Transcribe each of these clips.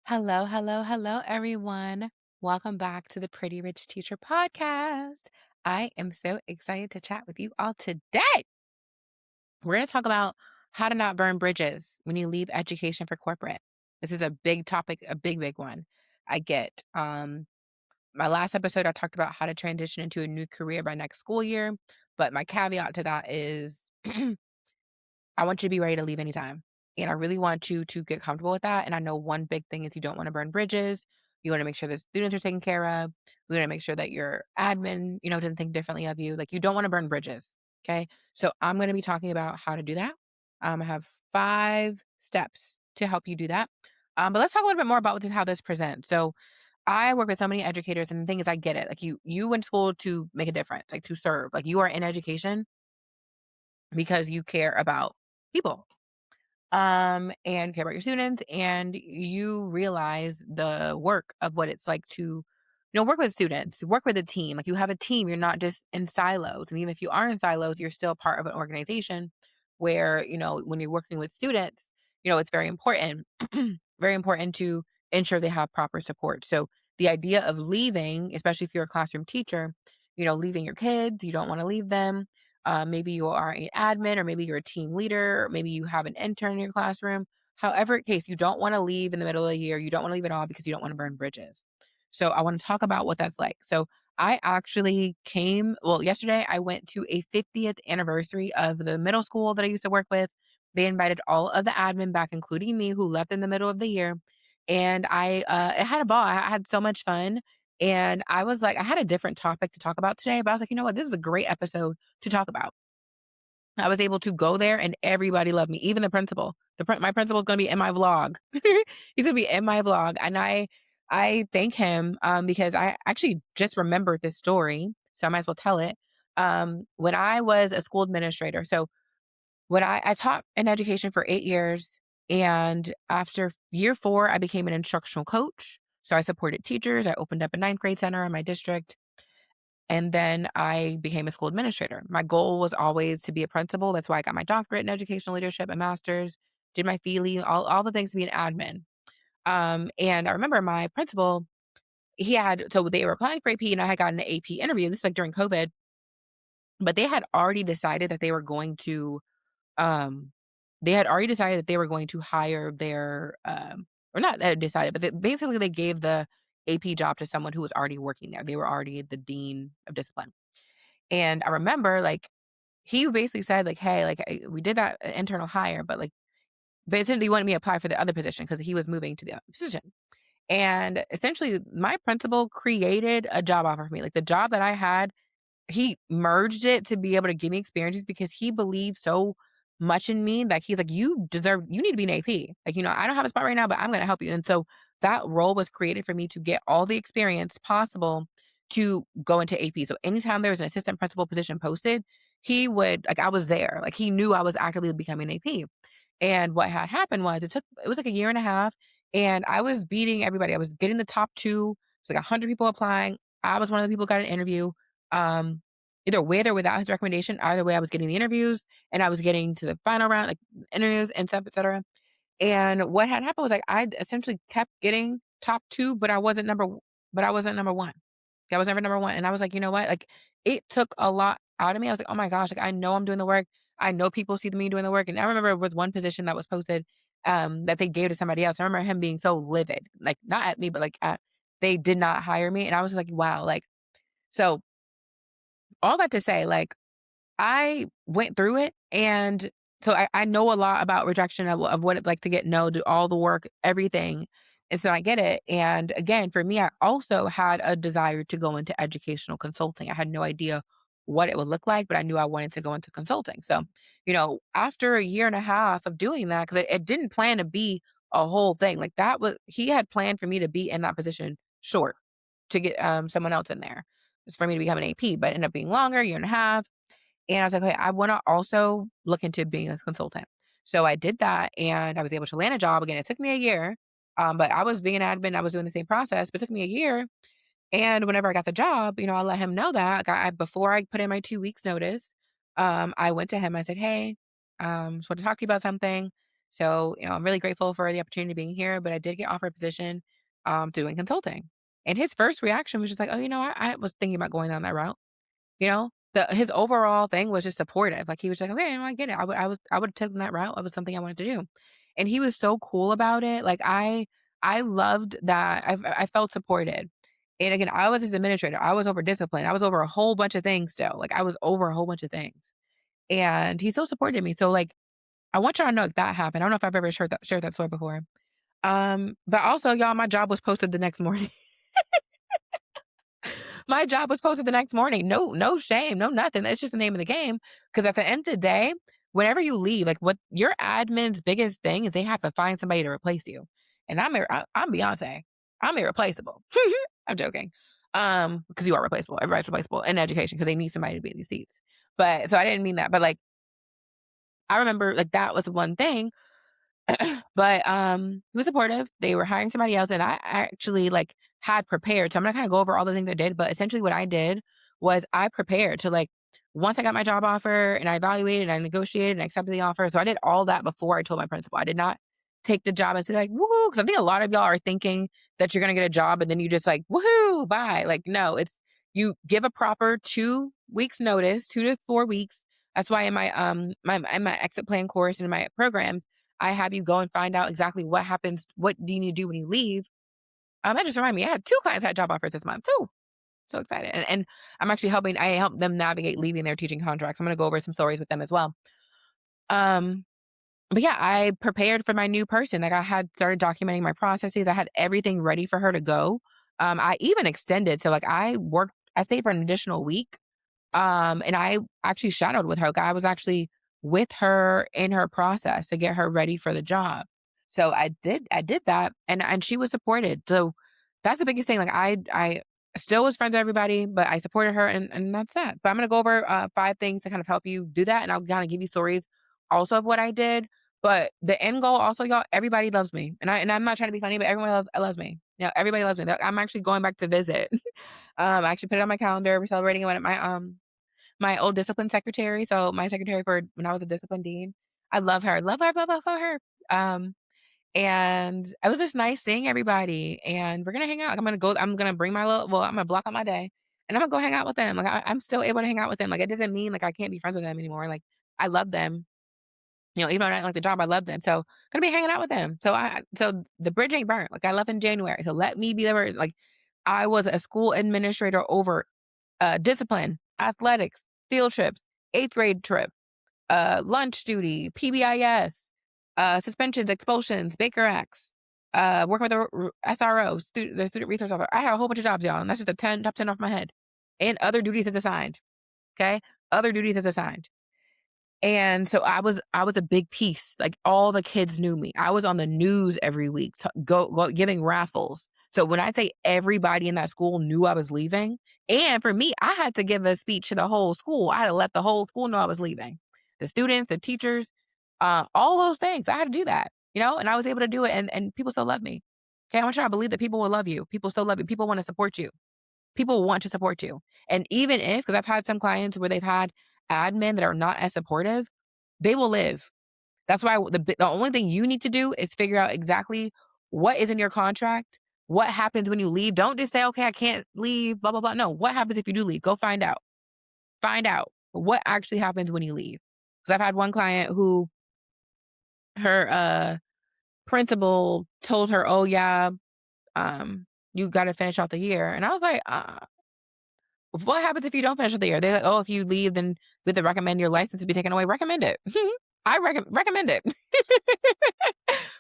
Hello, hello, hello, everyone. Welcome back to the Pretty Rich Teacher podcast. I am so excited to chat with you all today. We're going to talk about how to not burn bridges when you leave education for corporate. This is a big topic, a big, big one. I get. My last episode, I talked about how to transition into a new career by next school year. But my caveat to that is I want you to be ready to leave anytime. And I really want you to get comfortable with that. And I know one big thing is you don't want to burn bridges. You want to make sure the students are taken care of. We want to make sure that your admin, doesn't think differently of you. Like you don't want to burn bridges. Okay. So I'm going to be talking about how to do that. I have 5 steps to help you do that. But let's talk a little bit more about how this presents. So I work with so many educators, and the thing is, I get it. Like you went to school to make a difference, like to serve. Like you are in education because you care about people and care about your students, and you realize the work of what it's like to, work with students, work with a team. Like you have a team, you're not just in silos. And even if you are in silos, you're still part of an organization where, when you're working with students, it's very important, very important to ensure they have proper support. So the idea of leaving, especially if you're a classroom teacher, leaving your kids, you don't want to leave them. Maybe you are an admin, or maybe you're a team leader, or maybe you have an intern in your classroom. However, the case, you don't want to leave in the middle of the year. You don't want to leave at all because you don't want to burn bridges. So I want to talk about what that's like. So I actually yesterday I went to a 50th anniversary of the middle school that I used to work with. They invited all of the admin back, including me, who left in the middle of the year. And I had a ball. I had so much fun. And I was like, I had a different topic to talk about today, but I was like, you know what? This is a great episode to talk about. I was able to go there and everybody loved me, even the principal. My principal is going to be in my vlog. He's going to be in my vlog, and I thank him because I actually just remembered this story, so I might as well tell it. When I was a school administrator, so when I taught in education for 8 years, and after year 4, I became an instructional coach. So I supported teachers. I opened up a ninth grade center in my district. And then I became a school administrator. My goal was always to be a principal. That's why I got my doctorate in educational leadership, a master's, did my FELE, all the things to be an admin. And I remember my principal, so they were applying for AP, and I had gotten an AP interview. This is like during COVID, but um, they had already decided that they were going to hire their, or not that decided, but basically they gave the AP job to someone who was already working there. They were already the dean of discipline. And I remember, like, he basically said, like, "Hey, like, we did that internal hire, but, like, basically, he wanted me to apply for the other position because he was moving to the other position." And essentially, my principal created a job offer for me. Like, the job that I had, he merged it to be able to give me experiences because he believed so much in me that he's like, you need to be an AP. Like, I don't have a spot right now, but I'm going to help you. And so that role was created for me to get all the experience possible to go into AP. So anytime there was an assistant principal position posted, I was there. Like, he knew I was actively becoming an AP. And what had happened was it was like a year and a half, and I was beating everybody. I was getting the top two. It's like 100 people applying. I was one of the people who got an interview. Um, Either with or without his recommendation, either way, I was getting the interviews, and I was getting to the final round, like interviews and stuff, etc. And what had happened was, like, I essentially kept getting top two, but I wasn't number one. I was never number one. And I was like, you know what? Like, it took a lot out of me. I was like, oh my gosh, like, I know I'm doing the work. I know people see me doing the work. And I remember there was one position that was posted that they gave to somebody else. I remember him being so livid, like not at me, but like they did not hire me. And I was like, wow, like, so all that to say, like, I went through it, and so I know a lot about rejection of what it's like to get no, do all the work, everything, and so I get it. And again, for me, I also had a desire to go into educational consulting. I had no idea what it would look like, but I knew I wanted to go into consulting. So, after a year and a half of doing that, because it didn't plan to be a whole thing, like that was he had planned for me to be in that position short to get someone else in there. It's for me to become an AP, but it ended up being longer, year and a half. And I was like, okay, I want to also look into being a consultant. So I did that, and I was able to land a job. Again, it took me a year, but I was being an admin. I was doing the same process, but it took me a year. And whenever I got the job, I let him know that. Like, before I put in my 2 weeks notice, I went to him. I said, hey, just want to talk to you about something. So, I'm really grateful for the opportunity of being here, but I did get offered a position doing consulting. And his first reaction was just like, oh, I was thinking about going down that route. His overall thing was just supportive. Like he was like, okay, I get it. I would have taken that route. It was something I wanted to do. And he was so cool about it. Like I loved that. I felt supported. And again, I was his administrator. I was over discipline. I was over a whole bunch of things still. Like I was over a whole bunch of things. And he still supported me. So like I want y'all to know that happened. I don't know if I've ever shared that story before. But also, y'all, my job was posted the next morning. My job was posted the next morning. No shame, no nothing. That's just the name of the game. Because at the end of the day, whenever you leave, like what your admin's biggest thing is they have to find somebody to replace you. And I'm Beyonce. I'm irreplaceable. I'm joking. Because you are replaceable. Everybody's replaceable in education because they need somebody to be in these seats. But so I didn't mean that. But like I remember like that was one thing. But, he was supportive. They were hiring somebody else, and I actually, like, had prepared. So I'm gonna kinda go over all the things I did, but essentially what I did was I prepared to, like, once I got my job offer and I evaluated and I negotiated and I accepted the offer. So I did all that before I told my principal. I did not take the job and say like, "Woohoo!" Because I think a lot of y'all are thinking that you're gonna get a job and then you just like, "Woohoo, bye." Like, no, it's you give a proper 2 weeks notice, 2 to 4 weeks. That's why in my exit plan course and in my programs, I have you go and find out exactly what happens. What do you need to do when you leave? That just reminded me, I had 2 clients had job offers this month. 2. So excited. And I'm actually I help them navigate leaving their teaching contracts. I'm gonna go over some stories with them as well. Um, but yeah, I prepared for my new person. Like I had started documenting my processes. I had everything ready for her to go. I even extended. So like I stayed for an additional week and I actually shadowed with her. Like I was actually with her in her process to get her ready for the job. So I did that and she was supported. So that's the biggest thing. Like I still was friends with everybody, but I supported her and that's that. But I'm gonna go over 5 things to kind of help you do that. And I'll kind of give you stories also of what I did. But the end goal also, y'all, everybody loves me. And I'm not trying to be funny, but everyone loves me. Everybody loves me. I'm actually going back to visit. I actually put it on my calendar. We're celebrating it at my old discipline secretary. So my secretary for when I was a discipline dean. I love her. Love her. Um, and it was just nice seeing everybody. And we're gonna hang out. I'm gonna bring I'm gonna block out my day and I'm gonna go hang out with them. Like I'm still able to hang out with them. Like it doesn't mean like I can't be friends with them anymore. Like I love them. Even though I don't like the job, I love them. So gonna be hanging out with them. So the bridge ain't burnt. Like I left in January. So let me be the person. Like I was a school administrator over discipline, athletics, field trips, 8th grade trip, lunch duty, PBIS, suspensions, expulsions, Baker Acts, working with the SRO, the student resource officer. I had a whole bunch of jobs, y'all, and that's just the top 10 off my head. And other duties as assigned. Okay. Other duties as assigned. And so I was a big piece. Like all the kids knew me. I was on the news every week, go giving raffles. So when I say everybody in that school knew I was leaving, and for me, I had to give a speech to the whole school. I had to let the whole school know I was leaving. The students, the teachers, all those things. I had to do that, and I was able to do it and people still love me. Okay. I want you to believe that people will love you. People still love you. People want to support you. People want to support you. And even if, because I've had some clients where they've had admin that are not as supportive, they will live. That's why the only thing you need to do is figure out exactly what is in your contract, what happens when you leave. Don't just say, okay, I can't leave, blah, blah, blah. No, what happens if you do leave? Go find out. Find out what actually happens when you leave. Because I've had one client who her principal told her, oh, yeah, you got to finish out the year. And I was like, what happens if you don't finish the year? They're like, oh, if you leave, then we have to recommend your license to be taken away. Recommend it. I recommend it.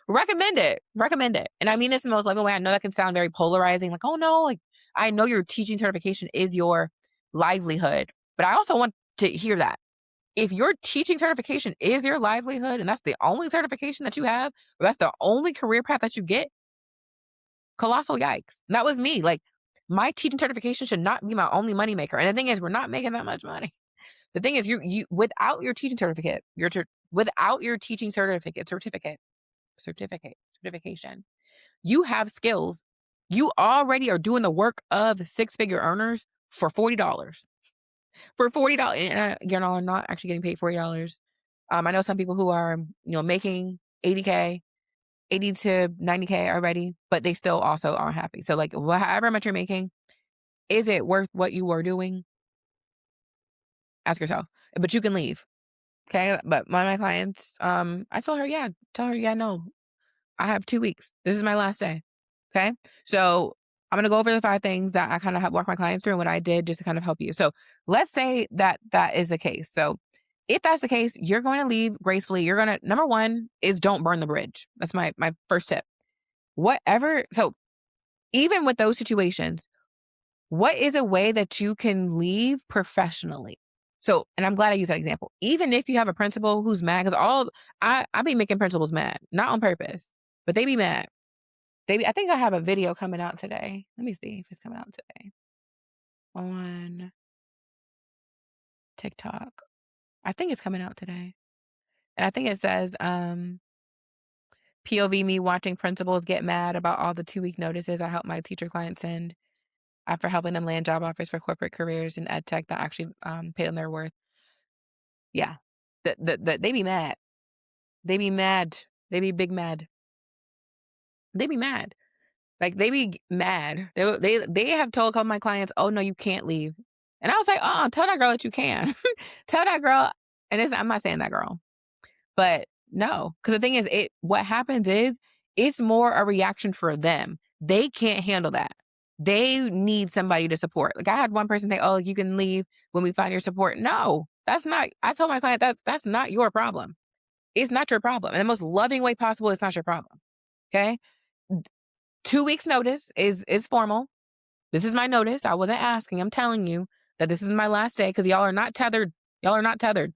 Recommend it. Recommend it. And I mean this in the most loving way. I know that can sound very polarizing. Like, oh no, like I know your teaching certification is your livelihood, but I also want to hear that. If your teaching certification is your livelihood and that's the only certification that you have, or that's the only career path that you get, colossal yikes. And that was me. Like my teaching certification should not be my only moneymaker. And the thing is, we're not making that much money. The thing is, you without your teaching certificate, without your teaching certification, you have skills. You already are doing the work of 6-figure earners for $40. For $40, and I'm not actually getting paid $40. I know some people who are, making 80K, 80 to 90K already, but they still also aren't happy. So like however much you're making, is it worth what you were doing? Ask yourself. But you can leave. Okay. But one of my clients, I told her, yeah, no, I have 2 weeks. This is my last day. Okay. So I'm going to go over the 5 things that I kind of walk my clients through and what I did just to kind of help you. So let's say that that is the case. So if that's the case, you're going to leave gracefully. You're going to, number one is don't burn the bridge. That's my first tip. Whatever. So even with those situations, what is a way that you can leave professionally? So, and I'm glad I used that example. Even if you have a principal who's mad, because I be making principals mad, not on purpose, but they be mad. I think I have a video coming out today. Let me see if it's coming out today on TikTok. I think it's coming out today. And I think it says, POV me watching principals get mad about all the 2-week notices I help my teacher clients send after helping them land job offers for corporate careers in ed tech that actually pay them their worth. Yeah. They be mad. They be mad. They be big mad. They be mad. Like they be mad. They have told a couple of my clients, oh no, you can't leave. And I was like, oh, tell that girl that you can. Tell that girl. And I'm not saying that girl, but no. Because the thing is, what happens is it's more a reaction for them. They can't handle that. They need somebody to support. Like I had one person say, oh, you can leave when we find your support. No, that's not. I told my client that's not your problem. It's not your problem. In the most loving way possible, it's not your problem. Okay? 2 weeks notice is formal. This is my notice. I wasn't asking. I'm telling you that this is my last day because y'all are not tethered. Y'all are not tethered.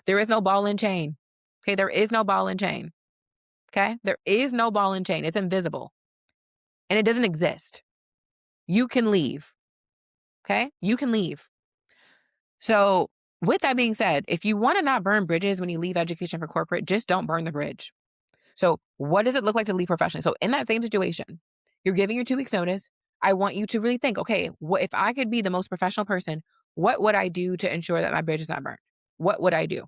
There is no ball and chain. Okay? There is no ball and chain. Okay? There is no ball and chain. It's invisible. And it doesn't exist. You can leave. Okay? You can leave. So with that being said, if you want to not burn bridges when you leave education for corporate, just don't burn the bridge. So what does it look like to leave professionally? So in that same situation, you're giving your 2 weeks notice. I want you to really think, okay, what if I could be the most professional person, what would I do to ensure that my bridge is not burned? What would I do?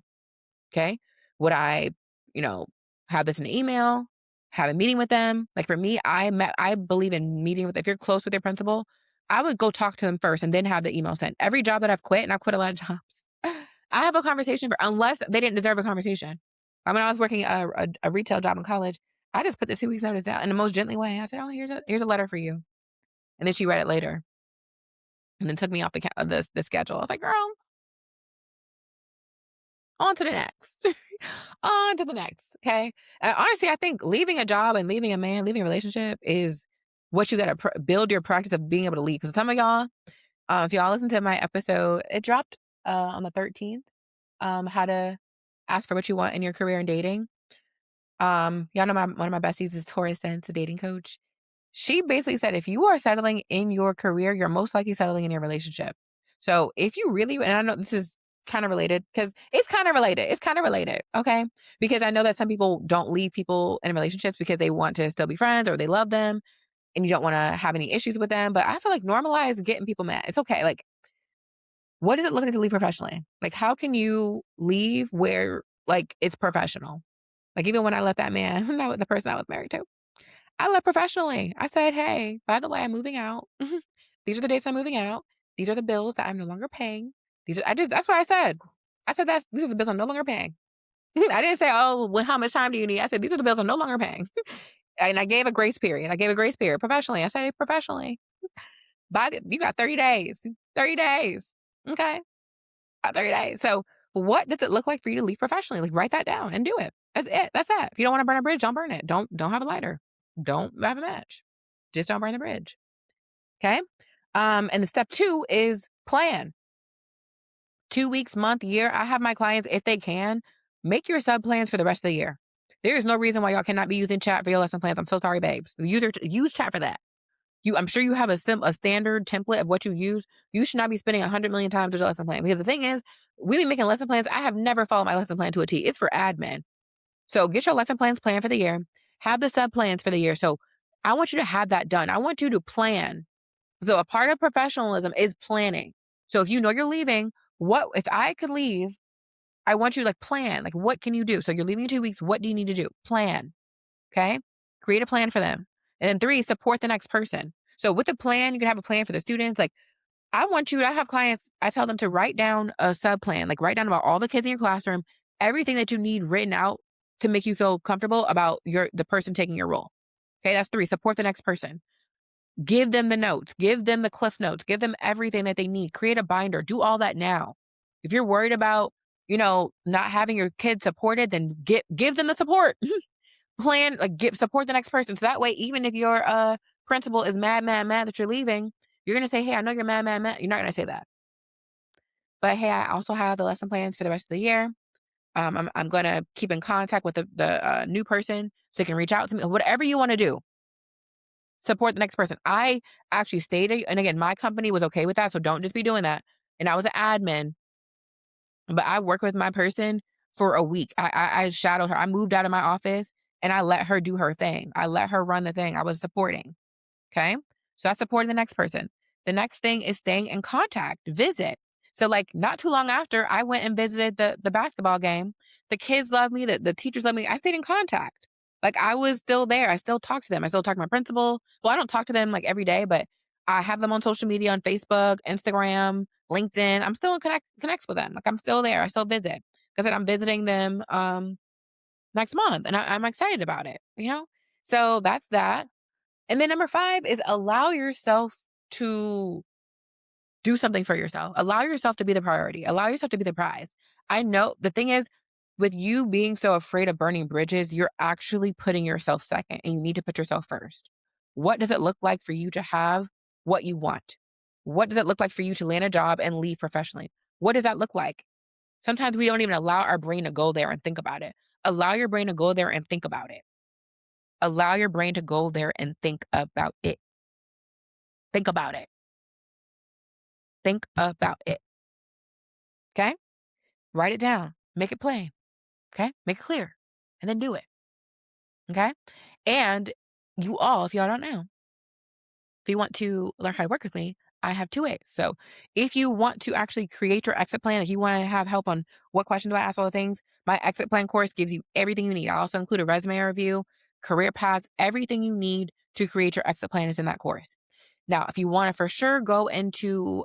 Okay. Would I, you know, have this in an email, have a meeting with them? Like for me, I believe in meeting with, if you're close with your principal, I would go talk to them first and then have the email sent. Every job that I've quit, and I've quit a lot of jobs, I have a conversation unless they didn't deserve a conversation. When I was working a retail job in college, I just put the 2 weeks notice down in the most gently way. I said, oh, here's a letter for you. And then she read it later and then took me off the schedule. I was like, girl, on to the next. On to the next. Okay. Honestly, I think leaving a job and leaving a man, leaving a relationship is what you got to build your practice of being able to leave. Because some of y'all, if y'all listen to my episode, it dropped on the 13th, how to ask for what you want in your career and dating. Y'all know one of my besties is Taurus Sense, a dating coach. She basically said if you are settling in your career, you're most likely settling in your relationship. So if you really, and I know this is kind of related because it's kind of related. It's kind of related. Okay. Because I know that some people don't leave people in relationships because they want to still be friends or they love them and you don't want to have any issues with them. But I feel like normalize getting people mad. It's okay. Like, what does it look like to leave professionally? Like, how can you leave where like it's professional? Like even when I left that man, not the person I was married to, I left professionally. I said, hey, by the way, I'm moving out. These are the dates I'm moving out. These are the bills that I'm no longer paying. That's what I said. I said, these are the bills I'm no longer paying. I didn't say, oh, well, how much time do you need? I said, these are the bills I'm no longer paying. And I gave a grace period. Professionally. I said it professionally. You got 30 days. 30 days. Okay. 30 days. So what does it look like for you to leave professionally? Like write that down and do it. That's it. That's that. If you don't want to burn a bridge, don't burn it. Don't have a lighter. Don't have a match. Just don't burn the bridge. Okay. And the step 2 is plan. 2 weeks, month, year. I have my clients, if they can, make your sub plans for the rest of the year. There is no reason why y'all cannot be using chat for your lesson plans. I'm so sorry, babes. Use chat for that. I'm sure you have a standard template of what you use. You should not be spending 100 million times with your lesson plan because the thing is, we be making lesson plans. I have never followed my lesson plan to a T. It's for admin. So get your lesson plans planned for the year. Have the sub plans for the year. So I want you to have that done. I want you to plan. So a part of professionalism is planning. So if you know you're leaving, what if I could leave I want you to like plan, like what can you do? So you're leaving in 2 weeks. What do you need to do? Plan. Okay. Create a plan for them. And then three, support the next person. So with the plan, you can have a plan for the students. Like I want you, I have clients, I tell them to write down a sub plan, like write down about all the kids in your classroom, everything that you need written out to make you feel comfortable about the person taking your role. Okay, that's three. Support the next person. Give them the notes, give them the cliff notes, give them everything that they need. Create a binder. Do all that now. If you're worried about, not having your kids supported, then give them the support. Plan, like give support the next person. So that way, even if your principal is mad that you're leaving, you're gonna say, "Hey, I know you're mad." You're not gonna say that, but hey, I also have the lesson plans for the rest of the year. I'm gonna keep in contact with the new person so they can reach out to me. Whatever you want to do, support the next person. I actually stayed, and again, my company was okay with that, so don't just be doing that. And I was an admin, but I worked with my person for a week. I shadowed her. I moved out of my office and I let her do her thing. I let her run the thing. I was supporting. Okay. So I supported the next person. The next thing is staying in contact, visit. So like not too long after I went and visited the basketball game, the kids loved me, the teachers loved me. I stayed in contact. Like I was still there. I still talk to them. I still talk to my principal. Well, I don't talk to them like every day, but I have them on social media on Facebook, Instagram, LinkedIn. I'm still in connects with them. Like I'm still there. I still visit. Because I'm visiting them next month and I'm excited about it. So that's that. And then number 5 is allow yourself to do something for yourself. Allow yourself to be the priority. Allow yourself to be the prize. I know the thing is, with you being so afraid of burning bridges, you're actually putting yourself second and you need to put yourself first. What does it look like for you to have what you want? What does it look like for you to land a job and leave professionally? What does that look like? Sometimes we don't even allow our brain to go there and think about it. Allow your brain to go there and think about it. Allow your brain to go there and think about it. Think about it. Think about it. Okay? Write it down. Make it plain. Okay? Make it clear. And then do it. Okay? And if y'all don't know, if you want to learn how to work with me, I have 2 ways. So if you want to actually create your exit plan, if you want to have help on what questions do I ask, all the things, my exit plan course gives you everything you need. I also include a resume review, career paths, everything you need to create your exit plan is in that course. Now, if you want to for sure go into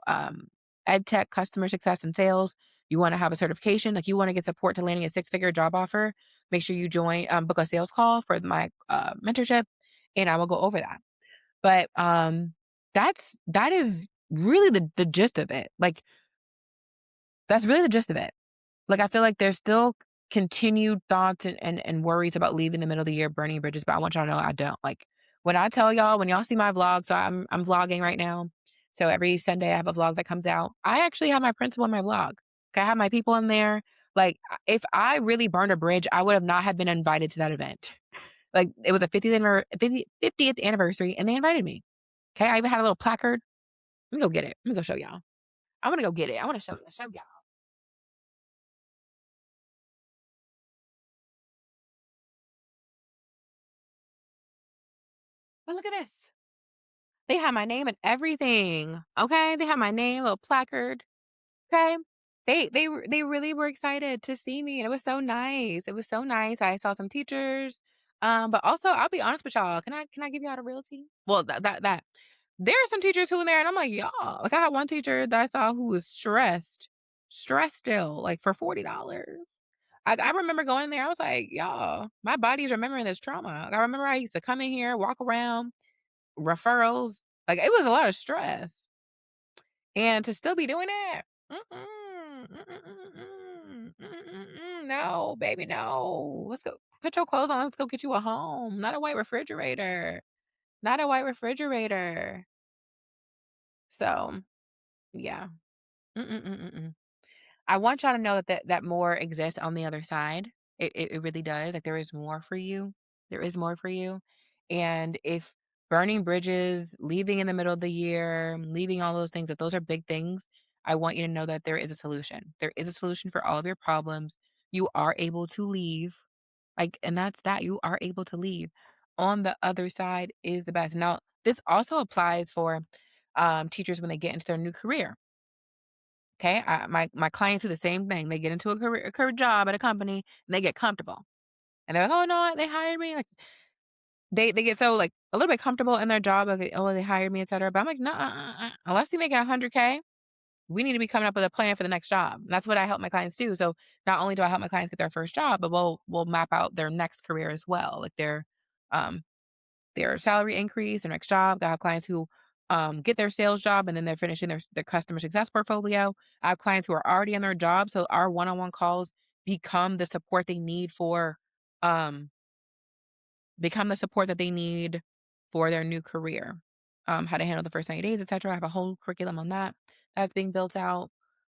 ed tech, customer success, and sales, you want to have a certification, like you want to get support to landing a 6-figure job offer, make sure you join, book a sales call for my mentorship, and I will go over that. But that is really the gist of it. Like that's really the gist of it. Like I feel like there's still continued thoughts and worries about leaving the middle of the year burning bridges, but I want y'all to know I don't. Like when I tell y'all, when y'all see my vlog, so I'm vlogging right now. So every Sunday I have a vlog that comes out. I actually have my principal in my vlog. Okay, I have my people in there. Like if I really burned a bridge, I would have not have been invited to that event. Like it was a 50th anniversary and they invited me. Okay, I even had a little placard. Let me go get it. Let me go show y'all. I want to go get it. I want to show y'all. But look at this. They have my name and everything. Okay, they have my name, little placard. Okay, they really were excited to see me, and it was so nice. It was so nice. I saw some teachers, but also I'll be honest with y'all. Can I give y'all the realty? Well, that there are some teachers who in there, and I'm like y'all. Like I had one teacher that I saw who was stressed still, like for $40. I remember going in there. I was like, y'all, my body's remembering this trauma. I remember I used to come in here, walk around, referrals. Like it was a lot of stress. And to still be doing that, no, baby, no. Let's go. Put your clothes on. Let's go get you a home, not a white refrigerator. Not a white refrigerator. So, yeah. Mm-mm-mm-mm. I want y'all to know that more exists on the other side. It really does. Like there is more for you. There is more for you. And if burning bridges, leaving in the middle of the year, leaving all those things, if those are big things, I want you to know that there is a solution. There is a solution for all of your problems. You are able to leave. Like, and that's that. You are able to leave. On the other side is the best. Now, this also applies for teachers when they get into their new career. Okay. My clients do the same thing. They get into a career job at a company and they get comfortable. And they're like, oh no, they hired me. Like they get so like a little bit comfortable in their job, like, oh, they hired me, etc. But I'm like, no, unless you make it 100K, we need to be coming up with a plan for the next job. And that's what I help my clients do. So not only do I help my clients get their first job, but we'll map out their next career as well, like um their salary increase, their next job. I have clients who get their sales job and then they're finishing their customer success portfolio. I have clients who are already in their job, so our one-on-one calls become the support they need for um become the support that they need for their new career. How to handle the first 90 days, etc. I have a whole curriculum on that that's being built out.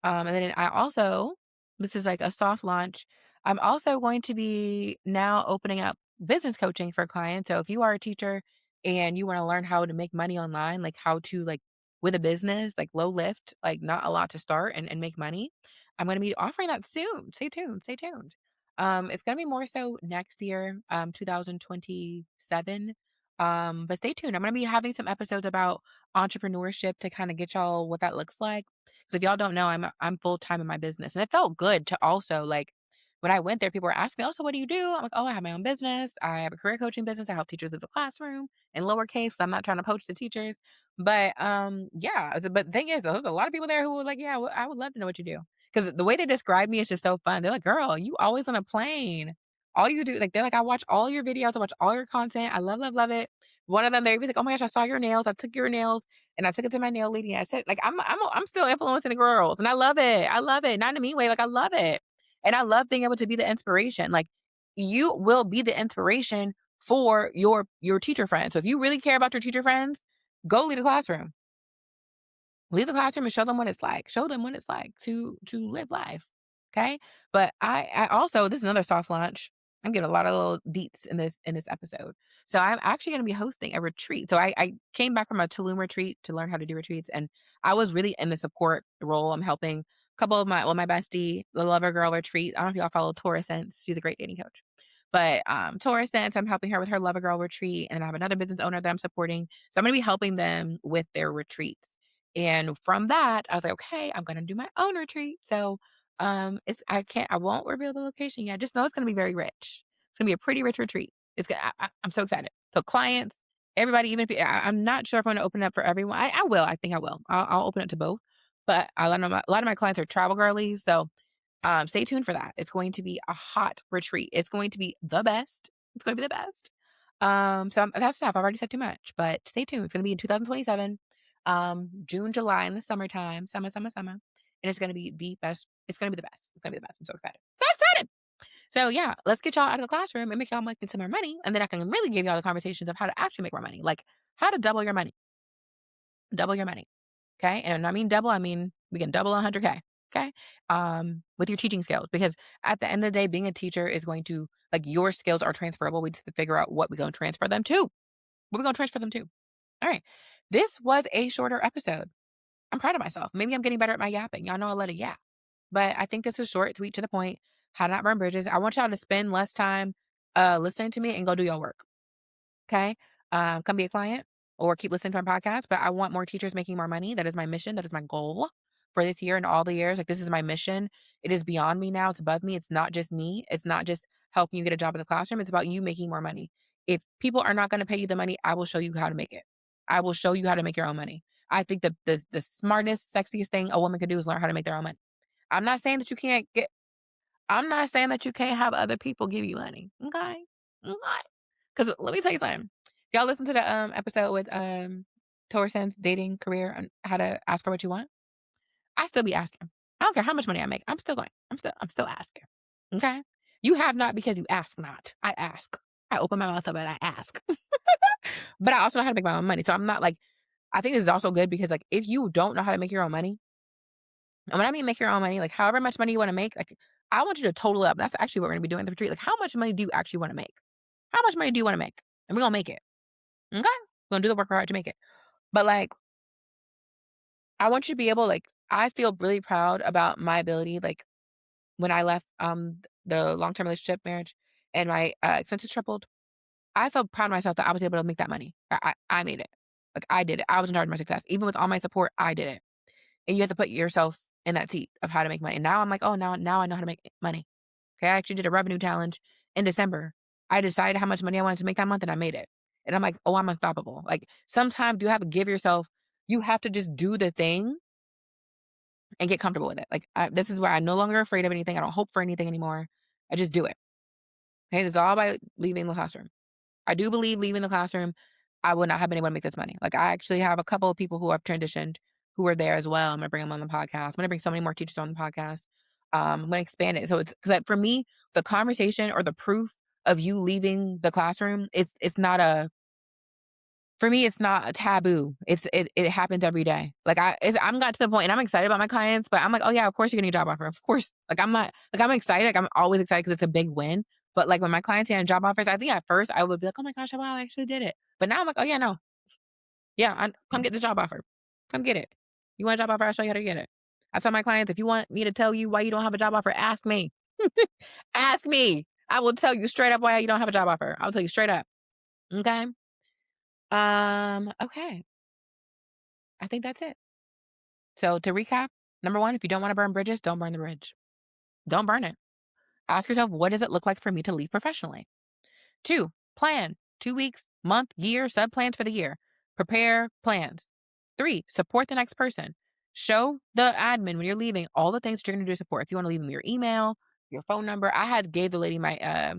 And then I also, this is like a soft launch. I'm also going to be now opening up business coaching for clients. So if you are a teacher and you want to learn how to make money online, like how to like with a business, like low lift, like not a lot to start and make money, I'm going to be offering that soon. Stay tuned. Stay tuned. It's gonna be more so next year, 2027. But stay tuned. I'm gonna be having some episodes about entrepreneurship to kind of get y'all what that looks like. Because if y'all don't know, I'm full time in my business, and it felt good to also like when I went there, people were asking me, "Also, what do you do?" I'm like, "Oh, I have my own business. I have a career coaching business. I help teachers leave the classroom in lowercase. So I'm not trying to poach the teachers, but yeah. But the thing is, there's a lot of people there who were like, "Yeah, I would love to know what you do." Because the way they describe me is just so fun. They're like, "Girl, you always on a plane. All you do," like, they're like, "I watch all your videos. I watch all your content. I love, love, love it." One of them, they'd be like, "Oh my gosh, I saw your nails. I took your nails and I took it to my nail lady." And I said, like, I'm still influencing the girls, and I love it. I love it. Not in a mean way. Like, I love it, and I love being able to be the inspiration. Like, you will be the inspiration for your teacher friends. So if you really care about your teacher friends, go lead a classroom. Leave the classroom and show them what it's like. Show them what it's like to live life. Okay. But I also, this is another soft launch. I'm giving a lot of little deets in this episode. So I'm actually going to be hosting a retreat. So I came back from a Tulum retreat to learn how to do retreats, and I was really in the support role. I'm helping a couple of my bestie, the Lover Girl retreat. I don't know if y'all follow Tora Sense. She's a great dating coach. But Tora Sense, I'm helping her with her Lover Girl retreat, and I have another business owner that I'm supporting. So I'm going to be helping them with their retreats. And from that, I was like, okay, I'm gonna do my own retreat. So I won't reveal the location yet. Just know it's gonna be very rich. It's gonna be a pretty rich retreat. I'm so excited. So clients, everybody, even if I'm not sure if I'm gonna open it up for everyone. I will. I think I will. I'll open it to both. But a lot of my clients are travel girlies, so stay tuned for that. It's going to be a hot retreat. It's going to be the best. It's going to be the best. That's enough. I've already said too much, but stay tuned. It's going to be in 2027, June, July, in the summertime, summer, summer, summer, and it's going to be the best. It's going to be the best. It's going to be the best. I'm so excited. So excited. So yeah, let's get y'all out of the classroom and make y'all making some more money, and then I can really give y'all the conversations of how to actually make more money, like how to double your money. Double your money. Okay. And when I mean double, I mean we can double 100K. Okay. With your teaching skills, because at the end of the day, being a teacher is going to like your skills are transferable. We just have to figure out what we're going to transfer them to. What we're going to transfer them to. All right. This was a shorter episode. I'm proud of myself. Maybe I'm getting better at my yapping. Y'all know I let it yap. But I think this was short, sweet, to the point. How to not burn bridges. I want y'all to spend less time listening to me and go do your work. Okay. Come be a client or keep listening to my podcast. But I want more teachers making more money. That is my mission. That is my goal for this year and all the years. Like, this is my mission. It is beyond me now. It's above me. It's not just me. It's not just helping you get a job in the classroom. It's about you making more money. If people are not going to pay you the money, I will show you how to make it. I will show you how to make your own money. I think the smartest, sexiest thing a woman could do is learn how to make their own money. I'm not saying that you can't get I'm not saying that you can't have other people give you money. Okay. Okay. Because let me tell you something. Y'all listen to the episode with Torsen's dating career and how to ask for what you want. I still be asking. I don't care how much money I make. I'm still going. I'm still asking. Okay. You have not because you ask not. I ask. I open my mouth up and I ask. But I also know how to make my own money. So I'm not like I think this is also good because like if you don't know how to make your own money, and when I mean make your own money, like however much money you want to make, like I want you to total up. That's actually what we're gonna be doing at the retreat. Like, how much money do you actually want to make? How much money do you want to make? And we're gonna make it. Okay? We're gonna do the work hard to make it. But like, I want you to be able, like, I feel really proud about my ability, like when I left the long term relationship marriage and my expenses tripled. I felt proud of myself that I was able to make that money. I made it. Like I did it. I was in charge of my success. Even with all my support, I did it. And you have to put yourself in that seat of how to make money. And now I'm like, oh, now I know how to make money. Okay, I actually did a revenue challenge in December. I decided how much money I wanted to make that month, and I made it. And I'm like, oh, I'm unstoppable. Like sometimes you have to give yourself, you have to just do the thing and get comfortable with it. Like this is where I'm no longer afraid of anything. I don't hope for anything anymore. I just do it. Okay, this is all by leaving the classroom. I do believe leaving the classroom, I would not have been able to make this money. Like I actually have a couple of people who have transitioned who are there as well. I'm gonna bring them on the podcast. I'm gonna bring so many more teachers on the podcast. I'm gonna expand it. So it's because for me, the conversation or the proof of you leaving the classroom, it's not a for me, it's not a taboo. It happens every day. Like I'm got to the point, and I'm excited about my clients, but I'm like, oh yeah, of course you're getting a job offer. Of course, like I'm not like I'm excited. Like I'm always excited because it's a big win. But like when my clients get job offers, I think at first I would be like, oh my gosh, wow, I actually did it. But now I'm like, oh yeah, no, yeah, come get this job offer. Come get it. You want a job offer? I'll show you how to get it. I tell my clients, if you want me to tell you why you don't have a job offer, ask me. Ask me. I will tell you straight up why you don't have a job offer. I'll tell you straight up. Okay. Okay. I think that's it. So to recap, number one, if you don't want to burn bridges, don't burn the bridge. Don't burn it. Ask yourself, what does it look like for me to leave professionally? Two, plan 2 weeks, month, year, sub plans for the year. Prepare plans. Three, support the next person. Show the admin when you're leaving all the things that you're going to do to support. If you want to leave them your email, your phone number. I had gave the lady my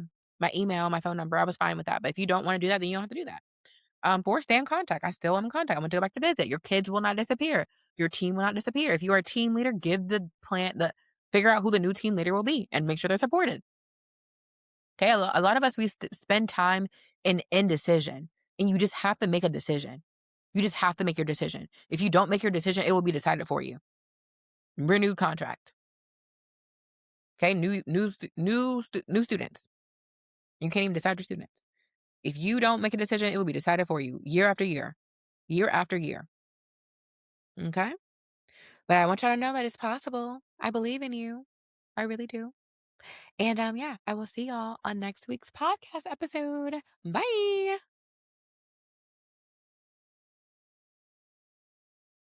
email, my phone number. I was fine with that. But if you don't want to do that, then you don't have to do that. Four, stay in contact. I still am in contact. I'm going to go back to visit. Your kids will not disappear. Your team will not disappear. If you are a team leader, give the plant the figure out who the new team leader will be and make sure they're supported. Okay, a lot of us we spend time in indecision, and you just have to make a decision. You just have to make your decision. If you don't make your decision, it will be decided for you. Renewed contract. Okay, new students. You can't even decide your students. If you don't make a decision, it will be decided for you year after year, year after year. Okay. But I want y'all to know that it's possible. I believe in you. I really do. And yeah, I will see y'all on next week's podcast episode. Bye.